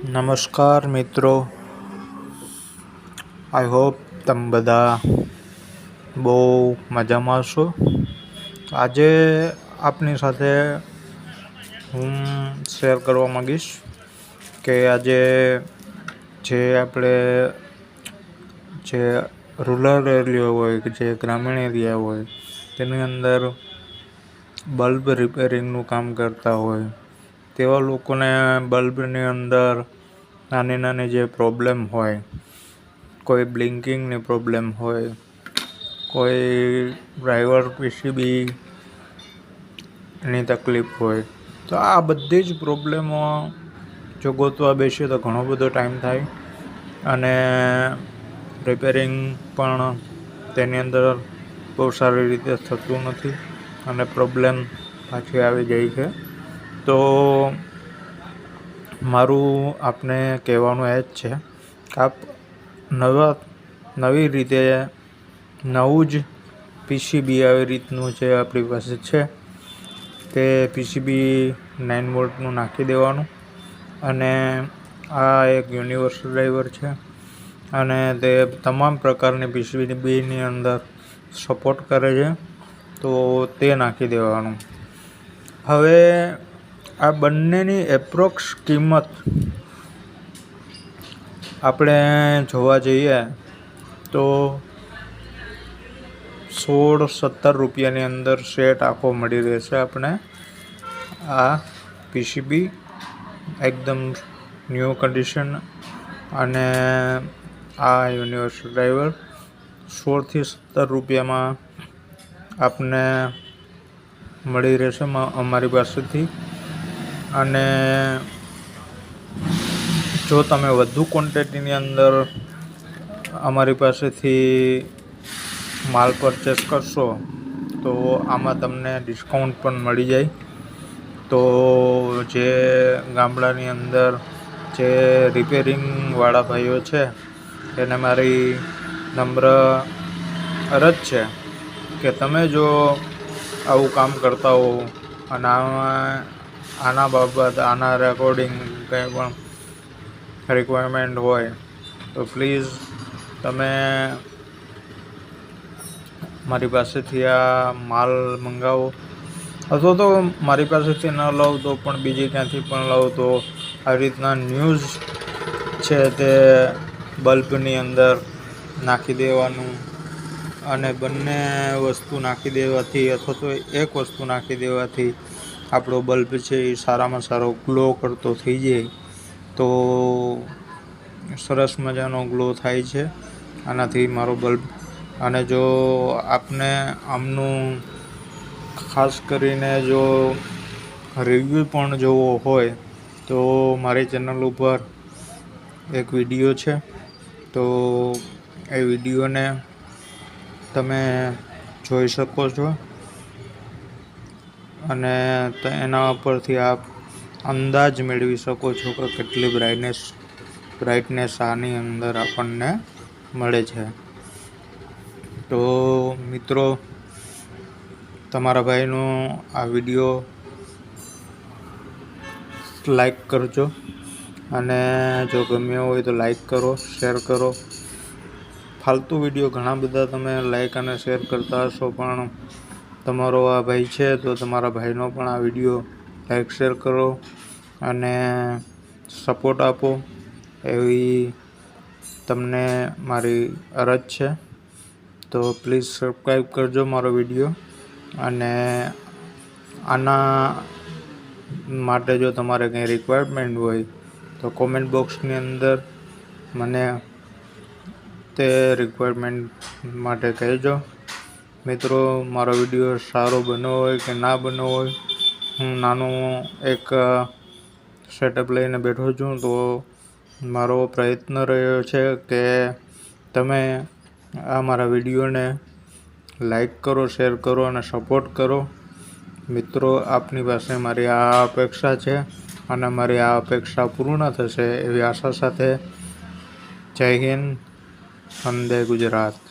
નમસ્કાર મિત્રો, I hope તમે બધા બહુ મજામાં છો. આજે આપની સાથે હું શેર કરવા માંગીશ કે આજે જે રૂરલ એરિયા હોય કે જે ગ્રામીણ એરિયા હોય તેની અંદર બલ્બ રિપેરિંગનું કામ કરતા હોય તેવા લોકોને બલ્બની અંદર નાની નાની જે પ્રોબ્લેમ હોય, કોઈ બ્લિંકિંગની પ્રોબ્લેમ હોય, કોઈ ડ્રાઈવર પીસીબીની તકલીફ હોય, તો આ બધી જ પ્રોબ્લેમો જો ગોતવા બેસીએ તો ઘણો બધો ટાઈમ થાય અને રિપેરિંગ પણ તેની અંદર બહુ સારી રીતે થતું નથી અને પ્રોબ્લેમ પાછી આવી જાય છે. તો મારું આપને કહેવાનું એ જ છે કે આપ નવી રીતે નવું જ પીસીબી આવી રીતનું જે આપણી પાસે છે તે પીસીબી 9 વોલ્ટનું નાખી દેવાનું અને આ એક યુનિવર્સલ ડ્રાઈવર છે અને તે તમામ પ્રકારની પીસીબીની અંદર સપોર્ટ કરે છે, તો તે નાખી દેવાનું. હવે આ બંનેની એપ્રોક્સ કિંમત આપણે જોવા જઈએ તો 16-17 રૂપિયાની અંદર સેટ આખો મળી રહેશે આપણે. આ પીસીબી એકદમ ન્યૂ કન્ડિશન અને આ યુનિવર્સલ ડ્રાઈવર 16-17 રૂપિયામાં આપને મળી રહેશે અમારી પાસેથી. અને જો તમે વધુ ક્વોન્ટિટીની અંદર અમારી પાસેથી માલ પરચેસ કરશો તો આમાં તમને ડિસ્કાઉન્ટ પણ મળી જાય. તો જે ગામડાની અંદર જે રિપેરિંગવાળા ભાઈઓ છે એને મારી નમ્ર અરજ છે કે તમે જો આવું કામ કરતા હો અને આના બાબત આના રેકોર્ડિંગ કંઈ પણ રિક્વાયરમેન્ટ હોય તો પ્લીઝ તમે મારી પાસેથી આ માલ મંગાવો, અથવા તો મારી પાસેથી ન લાવો તો પણ બીજી ક્યાંથી પણ લાવો. તો આવી રીતના ન્યૂઝ છે તે બલ્બની અંદર નાખી દેવાનું અને બંને વસ્તુ નાખી દેવાથી અથવા તો એક વસ્તુ નાખી દેવાથી આપણો બલ્બ છે એ સારામાં સારો ગ્લો કરતો થઈ જાય. તો સરસ મજાનો ગ્લો થાય છે આનાથી મારો બલ્બ. અને જો આપને આમનું ખાસ કરીને જો રિવ્યૂ પણ જોવો હોય તો મારી ચેનલ ઉપર એક વિડીયો છે, તો એ વિડીયોને તમે જોઈ શકો છો અને એના ઉપરથી આપ અંદાજ મેળવી શકો છો કે કેટલી બ્રાઇટનેસ આની અંદર આપણને મળે છે. તો મિત્રો, તમારા ભાઈનો આ વિડીયો લાઈક કરજો અને જો ગમ્યો હોય તો લાઈક કરો, શેર કરો. ફાલતુ વિડીયો ઘણા બધા તમે લાઈક અને શેર કરતા હશો, પણ તમારો આ ભાઈ છે તો તમારા ભાઈનો પણ આ વિડીયો લાઈક શેર કરો અને સપોર્ટ આપો એવી તમને મારી અરજ છે. તો પ્લીઝ સબસ્ક્રાઈબ કરજો મારો વિડીયો. અને આના માટે જો તમારે કંઈ રિક્વાયરમેન્ટ હોય તો કોમેન્ટ બોક્સની અંદર મને તે રિક્વાયરમેન્ટ માટે કહેજો. મિત્રો, મારો વિડીયો સારો બન્યો હોય કે ના બન્યો હોય, હું નાનું એક સેટઅપ લઈને બેઠો છું. તો મારો પ્રયત્ન રહ્યો છે કે તમે આ મારા વિડીયોને લાઈક કરો, શેર કરો અને સપોર્ટ કરો. મિત્રો, આપની પાસે મારી આ અપેક્ષા છે અને મારી આ અપેક્ષા પૂર્ણ થશે એવી આશા સાથે જય હિન્દ, વંદે ગુજરાત.